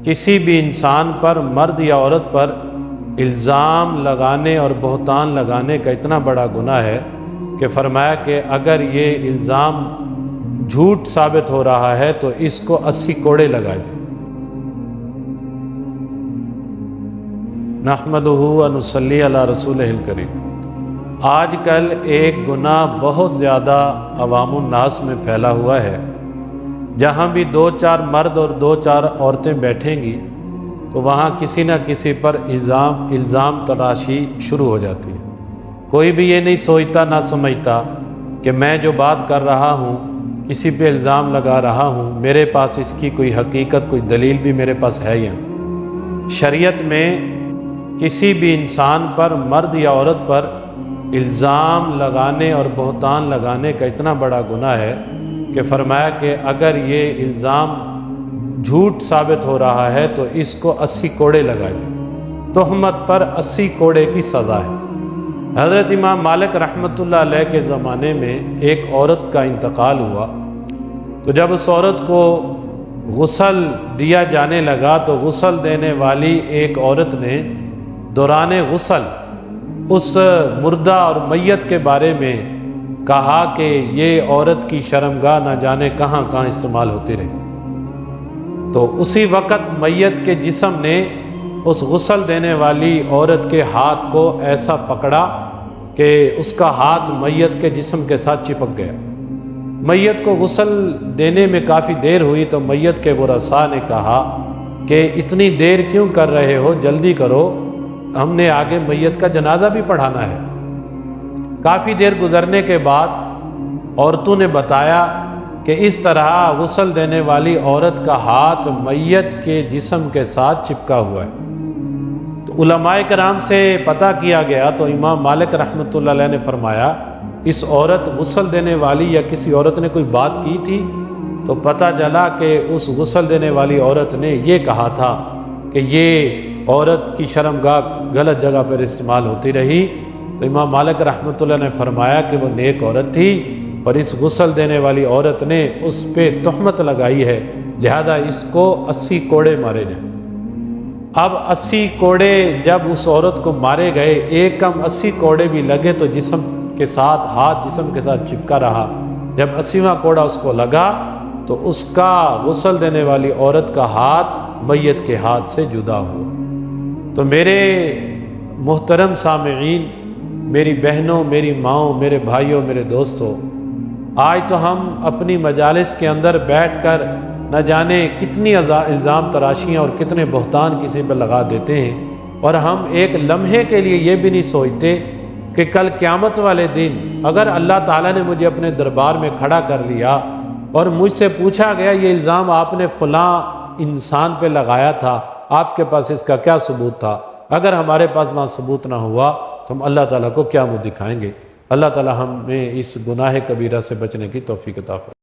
کسی بھی انسان پر، مرد یا عورت پر الزام لگانے اور بہتان لگانے کا اتنا بڑا گناہ ہے کہ فرمایا کہ اگر یہ الزام جھوٹ ثابت ہو رہا ہے تو اس کو 80 کوڑے لگائے جائیں۔ نحمدہ و نصلی علی رسولہ الکریم۔ آج کل ایک گناہ بہت زیادہ عوام الناس میں پھیلا ہوا ہے، جہاں بھی 2-4 مرد اور 2-4 عورتیں بیٹھیں گی تو وہاں کسی نہ کسی پر الزام تراشی شروع ہو جاتی ہے۔ کوئی بھی یہ نہیں سوچتا نہ سمجھتا کہ میں جو بات کر رہا ہوں کسی پہ الزام لگا رہا ہوں، میرے پاس اس کی کوئی حقیقت، کوئی دلیل بھی میرے پاس ہے یا نہیں۔ شریعت میں کسی بھی انسان پر، مرد یا عورت پر الزام لگانے اور بہتان لگانے کا اتنا بڑا گناہ ہے کہ فرمایا کہ اگر یہ الزام جھوٹ ثابت ہو رہا ہے تو اس کو 80 کوڑے لگائے جائیں۔ تہمت پر 80 کوڑے کی سزا ہے۔ حضرت امام مالک رحمۃ اللہ علیہ کے زمانے میں ایک عورت کا انتقال ہوا، تو جب اس عورت کو غسل دیا جانے لگا تو غسل دینے والی ایک عورت نے دوران غسل اس مردہ اور میت کے بارے میں کہا کہ یہ عورت کی شرمگاہ نہ جانے کہاں کہاں استعمال ہوتی رہی۔ تو اسی وقت میت کے جسم نے اس غسل دینے والی عورت کے ہاتھ کو ایسا پکڑا کہ اس کا ہاتھ میت کے جسم کے ساتھ چپک گیا۔ میت کو غسل دینے میں کافی دیر ہوئی تو میت کے ورثاء نے کہا کہ اتنی دیر کیوں کر رہے ہو، جلدی کرو، ہم نے آگے میت کا جنازہ بھی پڑھانا ہے۔ کافی دیر گزرنے کے بعد عورتوں نے بتایا کہ اس طرح غسل دینے والی عورت کا ہاتھ میت کے جسم کے ساتھ چپکا ہوا ہے۔ تو علماء کرام سے پتہ کیا گیا تو امام مالک رحمۃ اللہ علیہ نے فرمایا اس عورت غسل دینے والی یا کسی عورت نے کوئی بات کی تھی؟ تو پتہ چلا کہ اس غسل دینے والی عورت نے یہ کہا تھا کہ یہ عورت کی شرمگاہ غلط جگہ پر استعمال ہوتی رہی۔ تو امام مالک رحمۃ اللہ نے فرمایا کہ وہ نیک عورت تھی اور اس غسل دینے والی عورت نے اس پہ تہمت لگائی ہے، لہذا اس کو 80 کوڑے مارے جائیں۔ اب 80 کوڑے جب اس عورت کو مارے گئے، ایک کم 80 کوڑے بھی لگے تو جسم کے ساتھ، ہاتھ جسم کے ساتھ چپکا رہا۔ جب 80واں کوڑا اس کو لگا تو اس کا غسل دینے والی عورت کا ہاتھ میت کے ہاتھ سے جدا ہوا۔ تو میرے محترم سامعین، میری بہنوں، میری ماؤں، میرے بھائیوں، میرے دوستوں، آج تو ہم اپنی مجالس کے اندر بیٹھ کر نہ جانے کتنی الزام تراشیاں اور کتنے بہتان کسی پہ لگا دیتے ہیں، اور ہم ایک لمحے کے لیے یہ بھی نہیں سوچتے کہ کل قیامت والے دن اگر اللہ تعالیٰ نے مجھے اپنے دربار میں کھڑا کر لیا اور مجھ سے پوچھا گیا یہ الزام آپ نے فلاں انسان پہ لگایا تھا، آپ کے پاس اس کا کیا ثبوت تھا؟ اگر ہمارے پاس وہاں ثبوت نہ ہوا تو ہم اللہ تعالیٰ کو کیا منہ دکھائیں گے؟ اللہ تعالیٰ ہمیں اس گناہ کبیرہ سے بچنے کی توفیق عطا فرمائے۔